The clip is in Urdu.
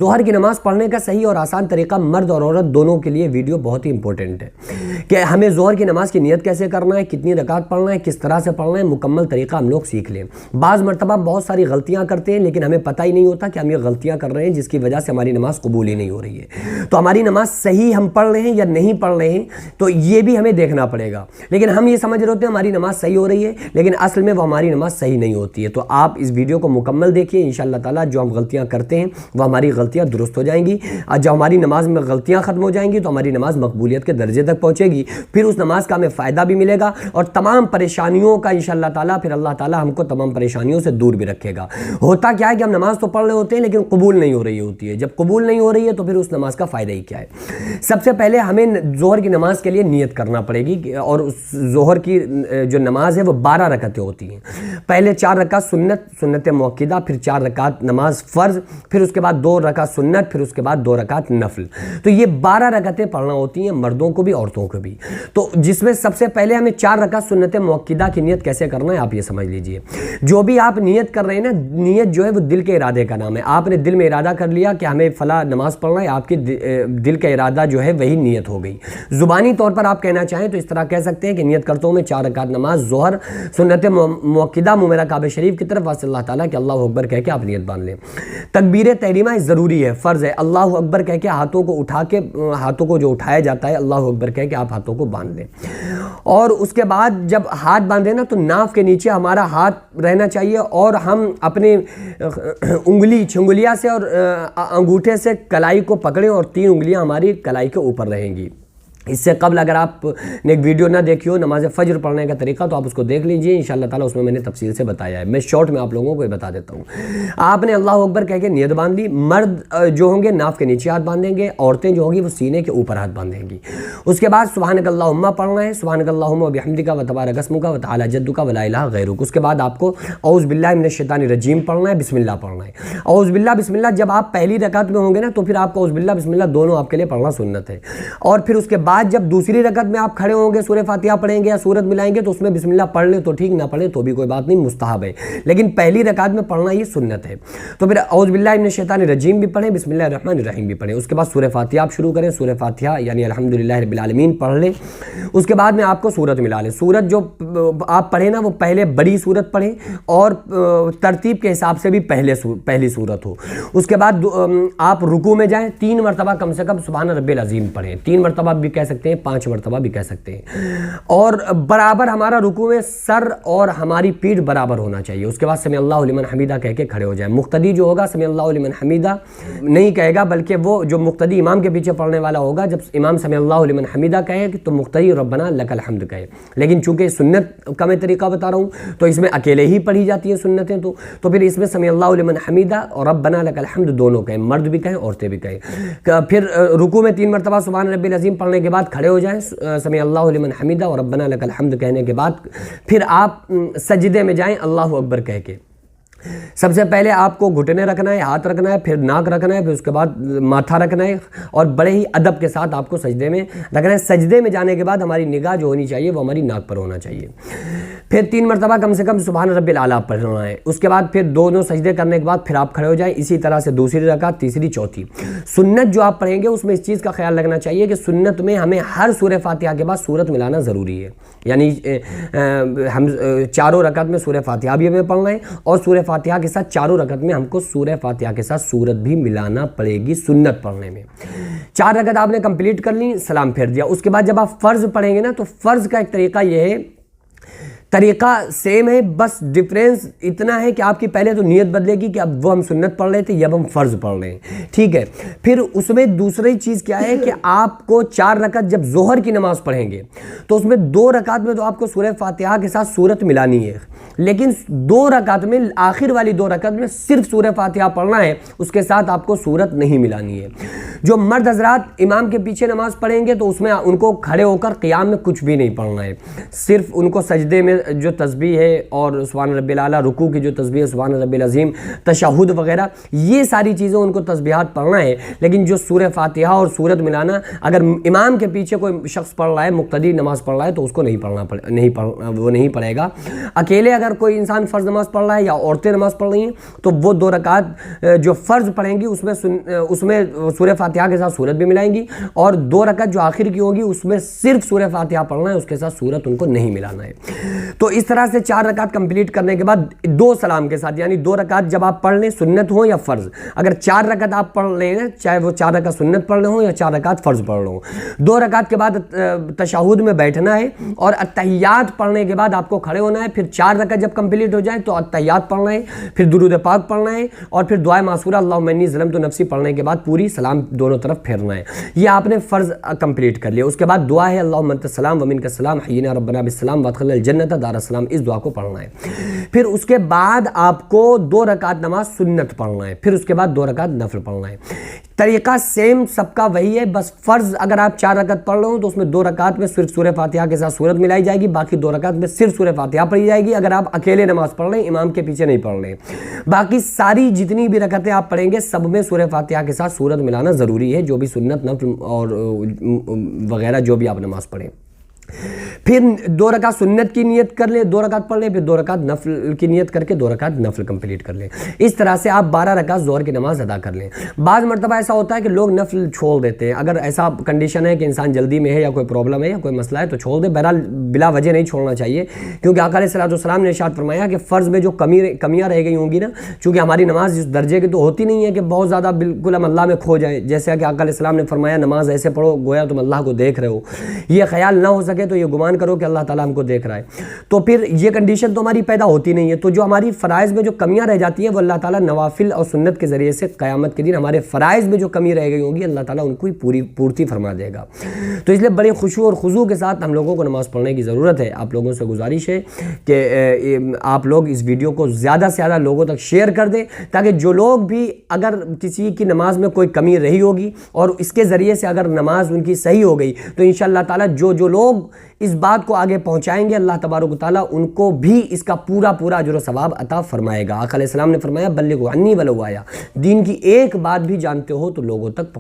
ظہر کی نماز پڑھنے کا صحیح اور آسان طریقہ مرد اور عورت دونوں کے لیے ویڈیو بہت ہی امپورٹنٹ ہے کہ ہمیں ظہر کی نماز کی نیت کیسے کرنا ہے، کتنی رکعت پڑھنا ہے، کس طرح سے پڑھنا ہے، مکمل طریقہ ہم لوگ سیکھ لیں۔ بعض مرتبہ بہت ساری غلطیاں کرتے ہیں لیکن ہمیں پتہ ہی نہیں ہوتا کہ ہم یہ غلطیاں کر رہے ہیں جس کی وجہ سے ہماری نماز قبول ہی نہیں ہو رہی ہے۔ تو ہماری نماز صحیح ہم پڑھ رہے ہیں یا نہیں پڑھ رہے ہیں تو یہ بھی ہمیں دیکھنا پڑے گا۔ لیکن ہم یہ سمجھ رہے ہوتے ہیں ہماری نماز صحیح ہو رہی ہے لیکن اصل میں وہ ہماری نماز صحیح نہیں ہوتی ہے۔ تو آپ اس ویڈیو کو مکمل دیکھیے، انشاءاللہ تعالیٰ جو ہم غلطیاں کرتے ہیں وہ ہماری غلطیاں درست ہو جائیں گی۔ جب ہماری نماز میں غلطیاں ختم ہو جائیں گی تو ہماری نماز مقبولیت کے درجے تک پہنچے گی، پھر اس نماز کا ہمیں فائدہ بھی ملے گا اور تمام پریشانیوں کا انشاءاللہ تعالیٰ پھر اللہ تعالیٰ ہم کو تمام پریشانیوں سے دور بھی رکھے گا۔ ہوتا کیا ہے کہ ہم نماز تو پڑھ رہے ہوتے ہیں لیکن قبول نہیں ہو رہی ہوتی ہے۔ جب قبول نہیں ہو رہی ہے تو پھر اس نماز کا فائدہ ہی کیا ہے؟ سب سے پہلے ہمیں ظہر کی نماز کے لیے نیت کرنا پڑے گی اور ظہر کی جو نماز ہے وہ 12 رکعتیں ہوتی ہیں۔ پہلے 4 رکعت سنت مؤکدہ، پھر 4 رکعت نماز فرض، پھر اس کے بعد 2 رکعت سنت، پھر اس کے بعد 2 رکعت نفل۔ تو یہ 12 رکعتیں پڑھنا ہوتی ہیں مردوں کو بھی عورتوں کو بھی۔ تو جس میں سب سے پہلے ہمیں 4 رکعت سنت مؤکدہ کی نیت کیسے کرنا ہے آپ یہ سمجھ لیجئے۔ جو بھی آپ نیت کر رہے ہیں نا، نیت جو ہے وہ دل کے ارادے کا نام ہے۔ آپ نے دل میں ارادہ کر لیا کہ ہمیں فلاں نماز پڑھنا ہے، آپ کی دل کا ارادہ جو ہے وہی نیت ہو گئی۔ زبانی طور پر آپ کہنا چاہیں تو اس طرح کہہ سکتے ہیں کہ نیت کرتا ہوں میں 4 رکعت نماز ظہر سنت مؤکدہ منہ میرا کعبہ شریف کی طرف واسطہ اللہ تعالیٰ کہ اللہ اکبر کہہ کے آپ نیت باندھ لیں۔ تکبیر تحریمہ ضروری ہے، فرض ہے۔ اللہ اکبر کہہ کے ہاتھوں کو اٹھا کے، ہاتھوں کو جو اٹھایا جاتا ہے اللہ اکبر کہہ کے آپ ہاتھوں کو باندھ لیں۔ اور اس کے بعد جب ہاتھ باندھیں نا تو ناف کے نیچے ہمارا ہاتھ رہنا چاہیے اور ہم اپنے انگلی چھنگلیاں سے اور انگوٹھے سے کلائی کو پکڑیں اور 3 انگلیاں ہماری کلائی کے اوپر رہیں گی۔ اس سے قبل اگر آپ نے ایک ویڈیو نہ دیکھی ہو نماز فجر پڑھنے کا طریقہ تو آپ اس کو دیکھ لیجئے، انشاءاللہ تعالیٰ اس میں میں نے تفصیل سے بتایا ہے۔ میں شارٹ میں آپ لوگوں کو یہ بتا دیتا ہوں۔ آپ نے اللہ اکبر کہہ کے نیت باندھ لی۔ مرد جو ہوں گے ناف کے نیچے ہاتھ باندھیں گے، عورتیں جو ہوں گی وہ سینے کے اوپر ہاتھ باندھیں گی۔ اس کے بعد سبحانک اللہم پڑھنا ہے، سبحانک اللہم و بحمدک و تبارک اسمک و تعالی جدک و لا الہ غیرک۔ اس کے بعد آپ کو اعوذ باللہ من الشیطان الرجیم پڑھنا ہے، بسم اللہ پڑھنا ہے۔ اعوذ باللہ بسم اللہ جب آپ پہلی رکعت میں ہوں گے نا تو پھر آپ کو اعوذ باللہ بسم اللہ دونوں آپ کے لیے پڑھنا سنت ہے۔ اور پھر اس کے بعد جب دوسری رکعت میں آپ کھڑے ہوں گے سورہ فاتحہ پڑھیں گے یا سورت ملائیں گے تو اس میں بسم اللہ پڑھ لیں تو ٹھیک، نہ پڑھیں تو بھی کوئی بات نہیں، مستحب ہے، لیکن پہلی رکعت میں پڑھنا یہ سنت ہے۔ تو پھر اعوذ باللہ من الشیطان الرجیم بھی پڑھیں، بسم اللہ الرحمن الرحیم بھی پڑھیں۔ اس کے بعد سورہ فاتحہ آپ شروع کریں، سورہ فاتحہ یعنی الحمدللہ رب العالمین پڑھ لیں۔ اس کے بعد میں آپ کو سورت ملا لیں۔ سورت جو آپ پڑھیں نا وہ پہلے بڑی سورت پڑھیں اور ترتیب کے حساب سے بھی پہلی سورت ہو۔ اس کے بعد آپ رکوع میں جائیں، 3 مرتبہ کم سے کم سبحان رب العظیم پڑھیں، 3 مرتبہ بھی کہہ سکتے ہیں، 5 مرتبہ بھی کہہ سکتے ہیں۔ اور برابر ہمارا رکوع میں سر اور ہماری پیٹھ برابر ہونا چاہیے۔ اس کے بعد سمع اللہ لمن حمیدہ کہہ کے کھڑے ہو جائیں۔ مقتدی جو ہوگا سمع اللہ لمن حمیدہ نہیں کہے گا بلکہ وہ جو مقتدی امام کے پیچھے پڑھنے والا ہوگا جب امام سمع اللہ لمن حمیدہ کہے تو مقتدی ربنا لک الحمد کہے۔ لیکن چونکہ سنت کا میں طریقہ بتا رہا ہوں تو اس میں اکیلے ہی پڑھی جاتی ہیں سنتیں، تو پھر اس میں سمع اللہ لمن حمیدہ اور ربنا لک الحمد دونوں کہیں، مرد بھی کہیں عورتیں بھی کہیں۔ پھر رکوع میں 3 مرتبہ سبحان رب العظیم پڑھنے کے بعد کھڑے ہو جائیں، سمع اللہ لمن حمیدہ اور ربنا لک الحمد کہنے کے بعد پھر آپ سجدے میں جائیں اللہ اکبر کہہ کے۔ سب سے پہلے آپ کو گھٹنے رکھنا ہے، ہاتھ رکھنا ہے، پھر ناک رکھنا ہے، پھر اس کے بعد ماتھا رکھنا ہے اور بڑے ہی ادب کے ساتھ آپ کو سجدے میں رکھنا ہے۔ سجدے میں جانے کے بعد ہماری نگاہ جو ہونی چاہیے وہ ہماری ناک پر ہونا چاہیے۔ پھر 3 مرتبہ کم سے کم سبحان رب الاعلیٰ پڑھنا ہے۔ اس کے بعد پھر دونوں سجدے کرنے کے بعد پھر آپ کھڑے ہو جائیں، اسی طرح سے دوسری رکعت، تیسری، چوتھی۔ سنت جو آپ پڑھیں گے اس میں اس چیز کا خیال رکھنا چاہیے کہ سنت میں ہمیں ہر سورہ فاتحہ کے بعد سورت ملانا ضروری ہے، یعنی ہم 4 رکعت میں سورہ فاتحہ بھی ہمیں پڑھنا ہے اور سورہ فاتحہ کے ساتھ 4 رکعت میں ہم کو سورہ فاتحہ کے ساتھ سورت بھی ملانا پڑے گی سنت پڑھنے میں۔ 4 رکعت آپ نے کمپلیٹ کر لی، سلام پھیر دیا۔ اس کے بعد جب آپ فرض پڑھیں گے نا تو فرض کا ایک طریقہ یہ ہے، طریقہ سیم ہے، بس ڈفرینس اتنا ہے کہ آپ کی پہلے تو نیت بدلے گی کہ اب وہ ہم سنت پڑھ رہے تھے یا اب ہم فرض پڑھ رہے ہیں، ٹھیک ہے۔ پھر اس میں دوسری چیز کیا ہے کہ آپ کو 4 رکعت جب ظہر کی نماز پڑھیں گے تو اس میں 2 رکعت میں تو آپ کو سورہ فاتحہ کے ساتھ سورت ملانی ہے، لیکن 2 رکعت میں آخر والی 2 رکعت میں صرف سورہ فاتحہ پڑھنا ہے، اس کے ساتھ آپ کو سورت نہیں ملانی ہے۔ جو مرد حضرات امام کے پیچھے نماز پڑھیں گے تو اس میں ان کو کھڑے ہو کر قیام میں کچھ بھی نہیں پڑھنا ہے، صرف ان کو سجدے میں جو تسبیح ہے اور سبحان رب الاعلیٰ، رکوع کی جو تسبیح ہے سبحان رب العظیم، تشہد وغیرہ یہ ساری چیزیں ان کو تسبیحات پڑھنا ہے۔ لیکن جو سورہ فاتحہ اور سورت ملانا اگر امام کے پیچھے کوئی شخص پڑھ رہا ہے، مقتدی نماز پڑھ رہا ہے تو اس کو وہ نہیں پڑھے گا۔ اکیلے اگر کوئی انسان فرض نماز پڑھ رہا ہے یا عورتیں نماز پڑھ رہی ہیں تو وہ 2 رکعت جو فرض پڑھیں گی اس میں سورہ فاتحہ کے ساتھ سورت بھی ملائیں گی، اور 2 رکعت جو آخر کی ہوگی اس میں صرف سورہ فاتحہ پڑھنا ہے، اس کے ساتھ سورت ان کو نہیں ملانا ہے۔ تو اس طرح سے 4 رکعت کمپلیٹ کرنے کے بعد 2 سلام کے ساتھ، یعنی 2 رکعت جب آپ پڑھ لیں سنت ہوں یا فرض، اگر 4 رکعت آپ پڑھ لیں چاہے وہ 4 رکعت سنت پڑھ لیں ہوں یا 4 رکعت فرض پڑھ لیں ہوں، 2 رکعت کے بعد تشہد میں بیٹھنا ہے اور اتحیات پڑھنے کے بعد آپ کو کھڑے ہونا ہے، پھر 4 رکعت جب کمپلیٹ ہو جائیں تو اتحیات پڑھنا ہے، پھر درود پاک پڑھنا ہے اور پھر دعائے معصورہ اللہم انی ظلمت نفسی پڑھنے کے بعد پوری سلام دونوں طرف پھیرنا ہے۔ یہ آپ نے فرض کمپلیٹ کر لیا۔ اس کے بعد دعا ہے اللہم انت السلام ومنک السلام حینا ربنا بالسلام وادخلنا الجنۃ دار السلام، اس دعا کو پڑھنا ہے۔ پھر اس کے بعد آپ کو 2 رکعت نماز سنت پڑھنا ہے، پھر اس کے بعد 2 رکعت نفل پڑھنا ہے۔ طریقہ سیم سب کا وہی ہے، بس فرض اگر آپ 4 رکعت پڑھ رہے ہو تو اس میں 2 رکعت میں صرف سورہ فاتحہ کے ساتھ سورت ملائی جائے گی، باقی 2 رکعت میں صرف سورہ فاتحہ پڑھی جائے گی اگر آپ اکیلے نماز پڑھ رہے ہیں، امام کے پیچھے نہیں پڑھ رہے ہیں۔ باقی ساری جتنی بھی رکعتیں آپ پڑھیں گے سب میں سورہ فاتحہ کے ساتھ سورت ملانا ضروری ہے، جو بھی سنت نفل اور وغیرہ جو بھی آپ نماز پڑھیں۔ پھر 2 رکعت سنت کی نیت کر لیں، 2 رکعت پڑھ لیں، پھر 2 رکعت نفل کی نیت کر کے 2 رکعت نفل کمپلیٹ کر لیں۔ اس طرح سے آپ 12 رکعت ظہر کی نماز ادا کر لیں۔ بعض مرتبہ ایسا ہوتا ہے کہ لوگ نفل چھوڑ دیتے ہیں، اگر ایسا کنڈیشن ہے کہ انسان جلدی میں ہے یا کوئی پرابلم ہے یا کوئی مسئلہ ہے تو چھوڑ دے، بہرحال بلا وجہ نہیں چھوڑنا چاہیے، کیونکہ آقا علیہ الصلوۃ والسلام نے ارشاد فرمایا کہ فرض میں جو کمیاں رہ گئی ہوں گی نا، چونکہ ہماری نماز اس درجے کی تو ہوتی نہیں ہے کہ بہت زیادہ بالکل ہم اللہ میں کھو جائیں، جیسے کہ آقا علیہ السلام نے فرمایا نماز ایسے پڑھو گویا تم اللہ کو دیکھ رہے ہو، یہ خیال نہ ہو سکے تو یہ گمان کرو کہ اللہ تعالیٰ ہم کو دیکھ رہا ہے، تو پھر یہ کنڈیشن تو ہماری پیدا ہوتی نہیں ہے۔ تو جو ہماری فرائض میں جو کمیاں رہ جاتی ہیں وہ اللہ تعالیٰ نوافل اور سنت کے ذریعے سے قیامت کے دن ہمارے فرائض میں جو کمی رہ گئی ہوگی اللہ تعالیٰ ان کو پورتی فرما دے گا۔ تو اس لیے بڑے خشوع اور خضوع کے ساتھ ہم لوگوں کو نماز پڑھنے کی ضرورت ہے۔ آپ لوگوں سے گزارش ہے کہ آپ لوگ اس ویڈیو کو زیادہ سے زیادہ لوگوں تک شیئر کر دیں، تاکہ جو لوگ بھی اگر کسی کی نماز میں کوئی کمی رہی ہوگی اور اس کے ذریعے سے اگر نماز ان کی صحیح ہو گئی تو انشاءاللہ تعالیٰ جو لوگ اس بات کو آگے پہنچائیں گے اللہ تبارک و تعالیٰ ان کو بھی اس کا پورا اجر و ثواب عطا فرمائے گا۔ آقا علیہ السلام نے فرمایا بلغوا عنی ولو آیا، دین کی ایک بات بھی جانتے ہو تو لوگوں تک